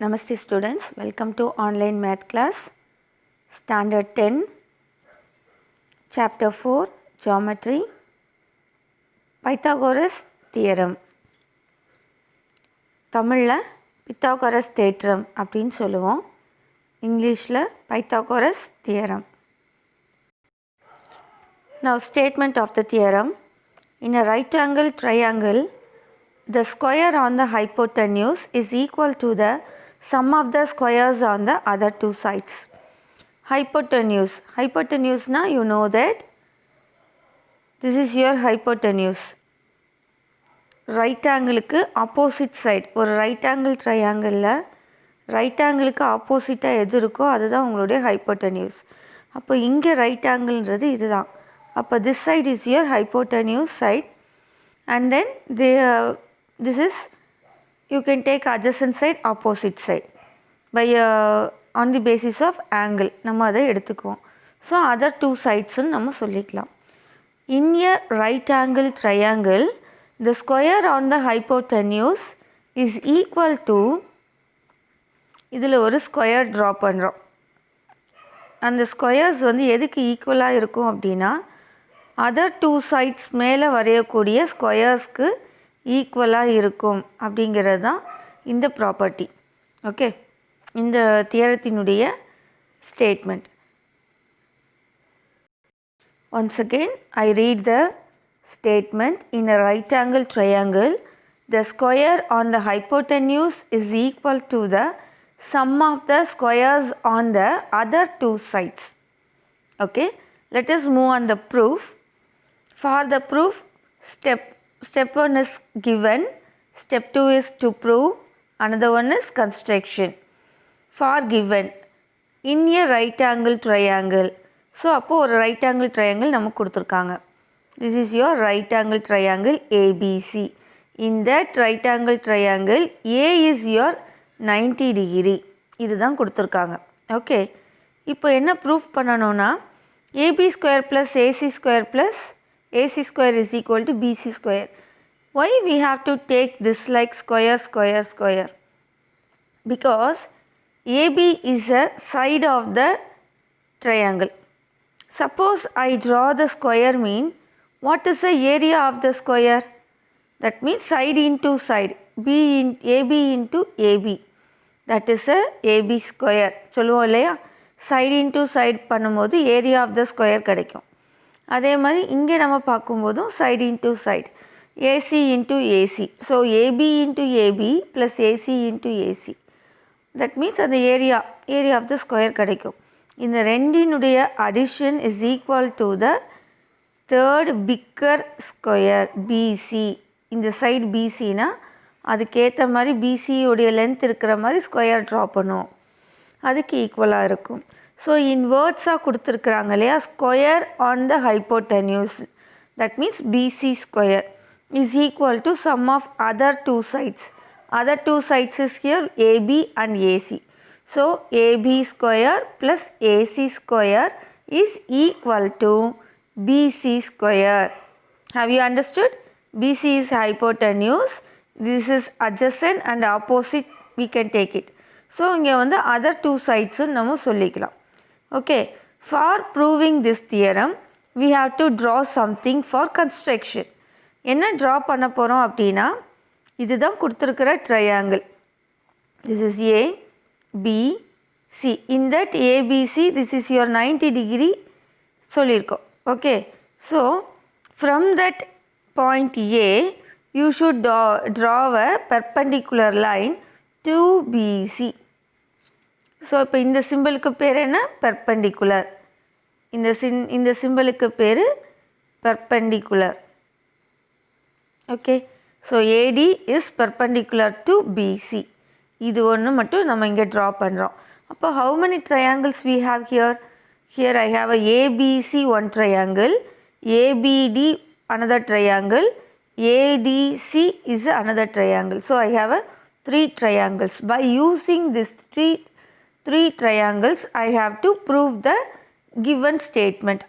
Namaste students, welcome to online math class, standard 10, chapter 4, geometry, Pythagoras theorem. தமிழில் Pythagoras theorem அப்படின்னு சொல்லுவோம். இங்கிலீஷில் Pythagoras theorem. Now statement of the theorem. In a right angle triangle, the square on the hypotenuse is equal to the sum of the squares on the other two sides. Hypotenuse na you know that this is your hypotenuse. Right angle க்கு opposite side, ஒரு right angle triangle right angle க்கு opposite எது இருக்கோ அதுதான் உங்களுடைய hypotenuse. அப்போ இங்கே right angleன்றது இதுதான். அப்போ this side is your hypotenuse side and then this is you can take adjacent side, opposite side by on the basis of angle நம்ம அதை எடுத்துக்குவோம். ஸோ அதர் டூ சைட்ஸ்ன்னு நம்ம சொல்லிக்கலாம். In a right angle triangle, the square on the hypotenuse is equal to, இதில் ஒரு square draw பண்ணுறோம். அந்த squares வந்து எதுக்கு ஈக்குவலாக இருக்கும் அப்படின்னா அதர் டூ சைட்ஸ் மேலே வரையக்கூடிய ஸ்கொயர்ஸ்க்கு ஈக்குவலாக இருக்கும் அப்படிங்கிறது தான் இந்த ப்ராப்பர்ட்டி. ஓகே, இந்த தியரத்தினுடைய statement. Once again, I read the statement. In a right angle triangle, the square on the hypotenuse is equal to the sum of the squares on the other two sides. Okay, let us move on the proof. For the proof, step 1 is given, step 2 is to prove, another one is construction. For given, in a right angle triangle, so அப்போது ஒரு right angle triangle நமக்கு கொடுத்துருக்காங்க. This is your right angle triangle ABC. In that right angle triangle A is your 90 degree. இது தான் கொடுத்துருக்காங்க. Okay, இப்போ என்ன proof பண்ணணும்னா AB square plus AC square plus AC square is equal to BC square. Why we have to take this like square square square? Because AB is a side of the triangle. Suppose I draw the square mean, what is the area of the square? That means side into side, AB into AB. That is a AB square. சொல்லுவோம் இல்லையா, side into side பண்ணும்போது area of the square கிடைக்கும். அதே மாதிரி இங்கே நம்ம பார்க்கும்போதும் side into side, AC into AC. So AB into AB plus AC into AC. That means அந்த area of the square கிடைக்கும். இந்த ரெண்டினுடைய addition is equal to the third bigger square BC. இந்த சைடு பிசினா அதுக்கேற்ற மாதிரி பிசியோடைய லென்த் இருக்கிற மாதிரி ஸ்கொயர் ட்ரா பண்ணுவோம், அதுக்கு ஈக்குவலாக இருக்கும். ஸோ இன் வேர்ட்ஸாக கொடுத்துருக்குறாங்க இல்லையா, square on the hypotenuse, that means BC square is equal to sum of other two sides. Other two sides is here AB and AC. So AB square plus AC square is equal to BC square. Have you understood? BC is hypotenuse, this is adjacent and opposite, we can take it. So இங்கே வந்து other two sides நம்ம சொல்லிக்கலாம். Okay, for proving this theorem we have to draw something for construction. என்ன draw பண்ண போகிறோம் அப்படின்னா இதுதான் கொடுத்துருக்கிற triangle. This is A, B, C. In that ABC, this is your 90 degree சொல்லியிருக்கோம். Okay, so from that point A, you should draw a perpendicular line to BC. So இப்போ இந்த சிம்பிளுக்கு பேர் என்ன, பெர்பெண்டிகுலர். இந்த சிம்பிளுக்கு பேர் perpendicular. Okay, so AD is perpendicular to BC. இது ஒன்று மட்டும் நம்ம இங்கே ட்ரா பண்ணுறோம். அப்போ how many triangles we have here? Here I have a ABC one triangle, ABD another triangle, ADC is another triangle. So I have a 3 triangles. By using this three triangles, I have to prove the given statement.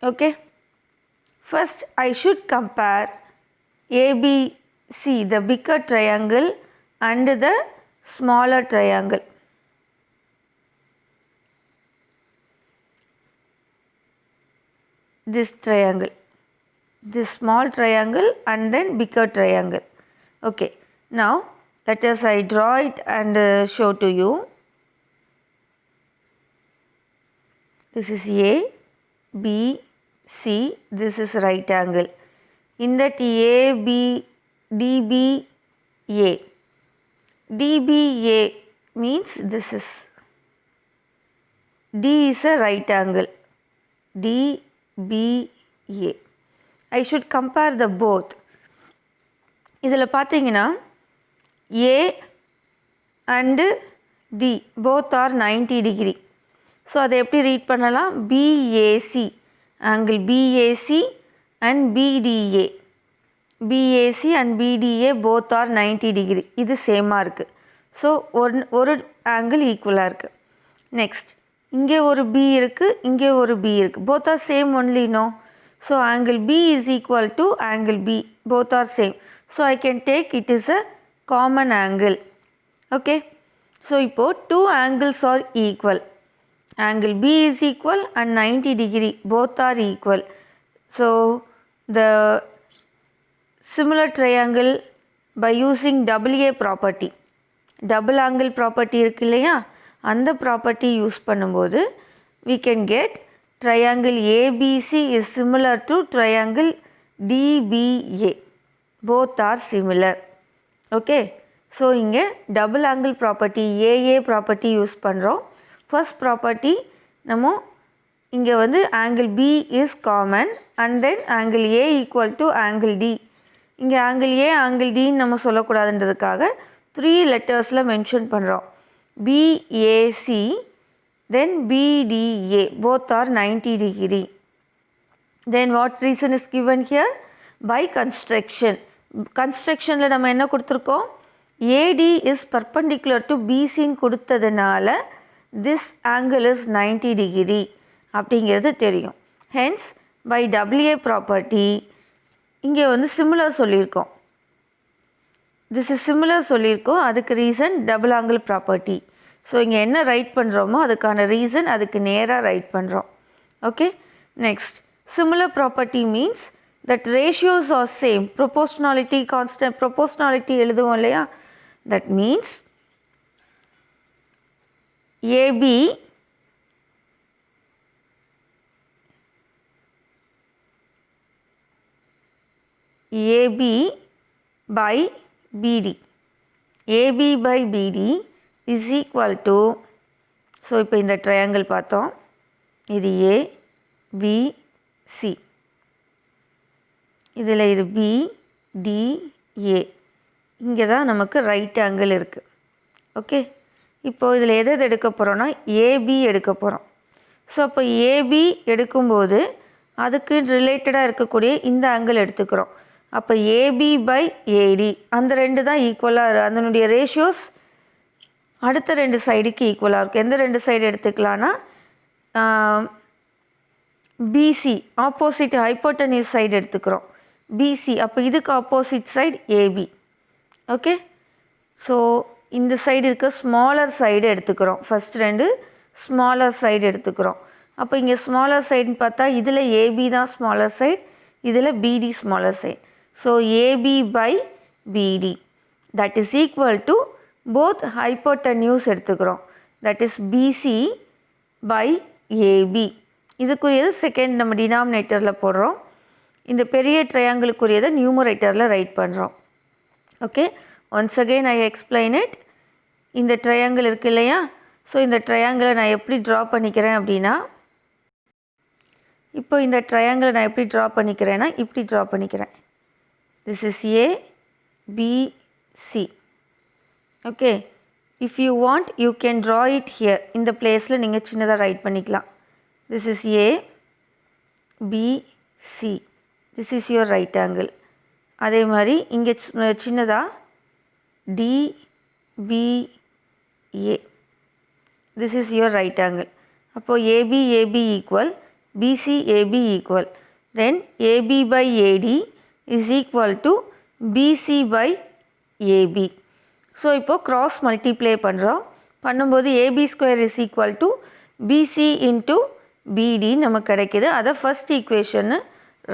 Okay, first I should compare ABC, the bigger triangle, and the smaller triangle. This triangle, this small triangle and then bigger triangle. Okay, now let us I draw it and show to you. This is A, B, C, this is right angle. In that A, B, DBA. DBA means this is, D is a right angle. DBA. I should compare the both. இதில் பார்த்தீங்கன்னா A and D both are 90 degree. So அதை எப்படி read பண்ணலாம்? BAC, angle BAC and BDA. BAC and BDA both are 90 degree. இது சேமாக இருக்குது. So ஒரு angle ஈக்குவலாக இருக்குது. நெக்ஸ்ட் இங்கே ஒரு B இருக்குது, இங்கே ஒரு B இருக்குது. both are same only, no? So angle B is equal to angle B. Both are same. So I can take it is a common angle. Okay. So இப்போ two angles are equal. Angle B is equal and 90 degree. Both are equal. So the similar triangle by using AA property. Double angle property இருக்கு இல்லையா, அந்த property use பண்ணும்போது we can get triangle ABC is similar to triangle DBA. Both are similar. Okay. So இங்கே double angle property AA property use பண்ணுறோம். First property நம்ம இங்கே வந்து angle B is common and then angle A equal to angle D. இங்கே angle A angle Dன்னு நம்ம சொல்லக்கூடாதுன்றதுக்காக 3 லெட்டர்ஸில் மென்ஷன் பண்ணுறோம். BAC then BDA both are 90 degree. Then what reason is given here? By construction. கன்ஸ்ட்ரக்ஷனில் நம்ம என்ன கொடுத்துருக்கோம்? AD is perpendicular to BCன்னு கொடுத்ததுனால this angle is 90 degree அப்படிங்கிறது தெரியும். Hence by AA property இங்கே வந்து சிமிலர் சொல்லியிருக்கோம். this is similar சொல்லியிருக்கோம். அதுக்கு reason double angle property. So இங்கே என்ன ரைட் பண்ணுறோமோ அதுக்கான ரீசன் அதுக்கு நேராக ரைட் பண்ணுறோம். Okay. Next similar property means that ratios are same. Proportionality constant, proportionality எழுதுவோம் இல்லையா, that means AB by BD, AB by BD is equal to, so இப்போ இந்த ட்ரையாங்கிள் பார்த்தோம், இது A, B, C, இதில் இது B, D, A. இங்கே தான் நமக்கு ரைட் ஆங்கிள் இருக்குது. ஓகே. இப்போது இதில் எது எடுக்க போகிறோன்னா AB எடுக்க போகிறோம். ஸோ அப்போ AB எடுக்கும்போது அதுக்கு ரிலேட்டடாக இருக்கக்கூடிய இந்த ஆங்கிள் எடுத்துக்கிறோம். அப்போ AB by AD அந்த ரெண்டு தான் ஈக்குவலாக, அதனுடைய ரேஷியோஸ் அடுத்த ரெண்டு சைடுக்கு ஈக்குவலாக இருக்கும். எந்த ரெண்டு சைடு எடுத்துக்கலான்னா BC ஆப்போசிட் ஹைப்போட்டனியூஸ் சைடு எடுத்துக்கிறோம். BC அப்போ இதுக்கு opposite side AB. Okay. So இந்த சைடு இருக்க ஸ்மாலர் சைடு எடுத்துக்கிறோம். ஃபஸ்ட் ரெண்டு ஸ்மாலர் சைடு எடுத்துக்கிறோம். அப்போ இங்கே ஸ்மாலர் சைடுன்னு பார்த்தா இதில் AB தான் ஸ்மாலர் சைடு, இதில் BD smaller side. So AB by BD that is equal to both hypotenuse எடுத்துக்கிறோம். that is BC by AB. இதுக்குரியது செகண்ட் நம்ம டினாமினேட்டரில் போடுறோம். இந்த பெரிய ட்ரையாங்கிளுக்குரியதை நியூமரேட்டரில் ரைட் பண்ணுறோம். Okay. Once again I explain it. இந்த ட்ரையாங்கிள் இருக்குது இல்லையா, ஸோ இந்த ட்ரையாங்கிளை நான் எப்படி ட்ரா பண்ணிக்கிறேன் அப்படின்னா, இப்போ இந்த ட்ரையாங்கிளை நான் எப்படி ட்ரா பண்ணிக்கிறேன்னா இப்படி ட்ரா பண்ணிக்கிறேன். This is A, B, C. Okay. If you want you can draw it here. இந்த பிளேஸில் நீங்கள் சின்னதாக ரைட் பண்ணிக்கலாம். This is A, B, C. This is your right angle. அதே மாதிரி இங்கே சின்னதாக DBA. This is your right angle. அப்போது AB equal, BC AB equal, then AB by AD is equal to BC by AB. So இப்போது cross multiply பண்ணுறோம். பண்ணும்போது AB square is equal to BC into பிடி நமக்கு கிடைக்கிது. அதை first ஈக்குவேஷன்னு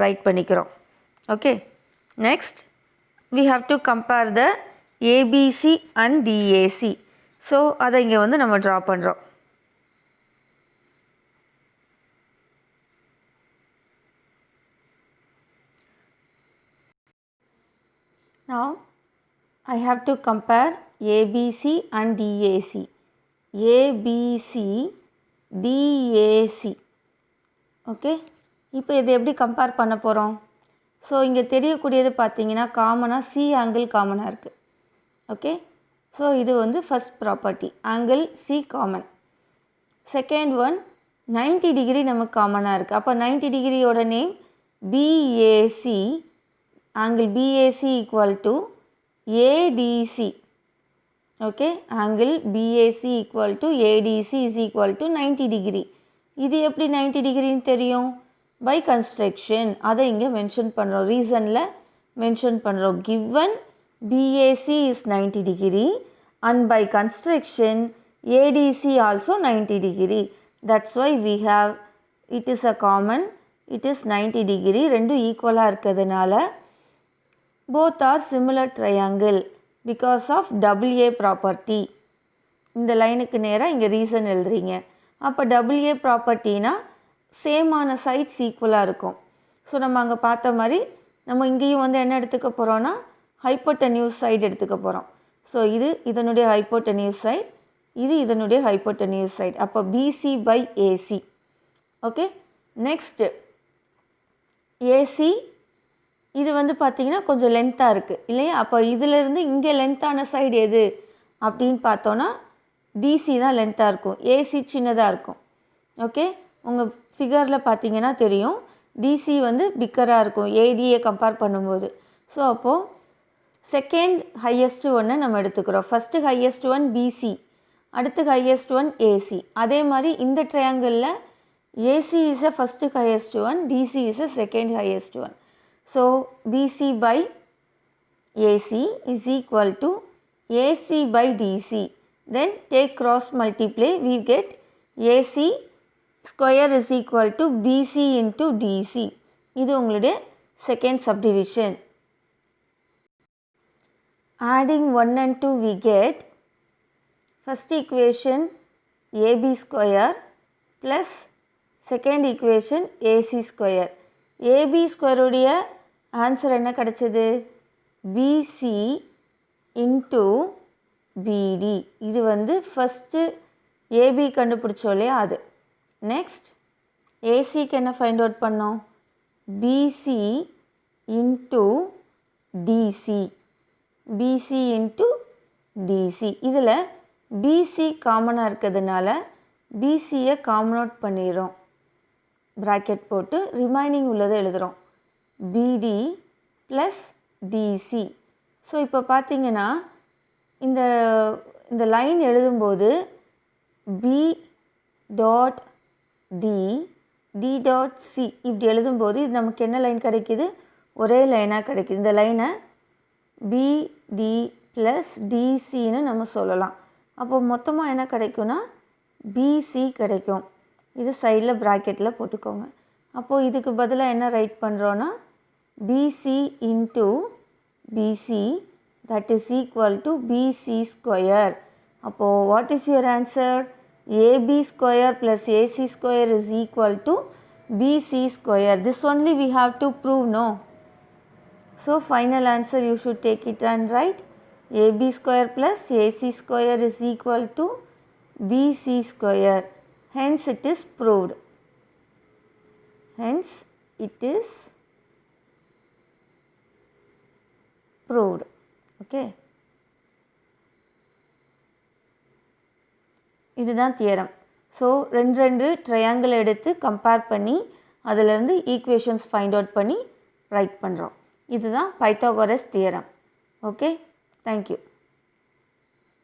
right பண்ணிக்கிறோம். Okay, next we have to compare the ABC and DAC. So அதை இங்கே வந்து நம்ம ட்ரா பண்ணுறோம். Now I have to compare ABC and DAC. ABC, DAC. Okay, இப்போ இதை எப்படி கம்பேர் பண்ண போகிறோம்? ஸோ இங்கே தெரியக்கூடியது பார்த்தீங்கன்னா காமனாக சி ஆங்கிள் காமனாக இருக்குது. ஓகே, ஸோ இது வந்து first property, angle C common. Second one 90 degree நமக்கு காமனாக இருக்குது. அப்போ 90 டிகிரியோட name BAC, angle BAC equal to ADC. Okay, angle BAC equal to ADC is equal to 90 degree. இது எப்படி 90 டிகிரின்னு தெரியும்? By construction. அதை இங்கே மென்ஷன் பண்ணுறோம், ரீசனில் மென்ஷன் பண்ணுறோம். Given BAC is 90 degree and by construction ADC also 90 degree. That's why we have it is a common, it is 90 degree. ரெண்டும் ஈக்குவலாக இருக்கிறதுனால both are similar triangle because of AA property. இந்த லைனுக்கு நேராக இங்கே ரீசன் எழுதுறீங்க. அப்போ AA ப்ராப்பர்ட்டினா சேமான சைட்ஸ் ஈக்குவலாக இருக்கும். ஸோ நம்ம அங்கே பார்த்த மாதிரி நம்ம இங்கேயும் வந்து என்ன எடுத்துக்க போகிறோன்னா ஹைப்போட்டென்யூஸ் சைடு எடுத்துக்க போகிறோம். ஸோ இது இதனுடைய ஹைப்போட்டென்யூஸ் சைடு, இது இதனுடைய ஹைப்போட்டென்யூஸ் சைடு. அப்போ BC by AC. Okay, next AC இது வந்து பார்த்திங்கன்னா கொஞ்சம் லென்த்தாக இருக்குது இல்லையா? அப்போ இதிலேருந்து இங்கே லென்த்தான சைடு எது அப்படின்னு பார்த்தோன்னா டிசி தான் லென்த்தாக இருக்கும், ஏசி சின்னதாக இருக்கும். ஓகே, உங்கள் ஃபிகரில் பார்த்தீங்கன்னா தெரியும் டிசி வந்து பிக்கராக இருக்கும் ஏடியை கம்பேர் பண்ணும்போது. ஸோ அப்போது செகண்ட் ஹையஸ்ட்டு ஒன்று நம்ம எடுத்துக்கிறோம். ஃபஸ்ட்டு ஹையஸ்ட் ஒன் பிசி, அடுத்து ஹையஸ்ட் ஒன் ஏசி. அதே மாதிரி இந்த ட்ரையாங்கிளில் AC is a first highest one, DC is a second highest one. So BC by AC is equal to AC by DC. Then take cross multiply, we get AC square is equal to BC into DC. இது உங்களுடைய second subdivision. Adding 1 and 2 we get first equation AB square plus second equation AC square. AB square உடைய answer என்ன கிடைச்சது? BC into BD. இது வந்து first AB கண்டுபிடிச்சோம் இல்லையா அது. நெக்ஸ்ட் ஏசிக்கு என்ன ஃபைண்ட் அவுட் பண்ணோம்? BC into DC, BC into DC. இதில் பிசி காமனாக இருக்கிறதுனால பிசியை காமன் அவுட் பண்ணிடுறோம், ப்ராக்கெட் போட்டு ரிமைனிங் உள்ளதை எழுதுகிறோம், பிடி ப்ளஸ் டிசி. ஸோ இப்போ பார்த்தீங்கன்னா இந்த லைன் எழுதும்போது B dot D, D dot C இப்படி எழுதும்போது இது நமக்கு என்ன லைன் கிடைக்கிது? ஒரே லைனாக கிடைக்கிது. இந்த லைனை பிடி ப்ளஸ் டிசின்னு நம்ம சொல்லலாம். அப்போது மொத்தமாக என்ன கிடைக்கும்னா பிசி கிடைக்கும். இது சைடில் ப்ராக்கெட்டில் போட்டுக்கோங்க. அப்போது இதுக்கு பதிலாக என்ன ரைட் பண்ணுறோன்னா BC into BC that is equal to BC square. அப்போது what is your answer? AB square plus AC square is equal to BC square. This only we have to prove, no? So final answer you should take it and write AB square plus AC square is equal to BC square. Hence it is proved. Hence it is proved. Okay. இதுதான் theorem. So ரெண்டு triangle எடுத்து compare பண்ணி அதிலிருந்து equations find out பண்ணி right பண்ணுறோம். இதுதான் Pythagoras theorem. Okay, thank you.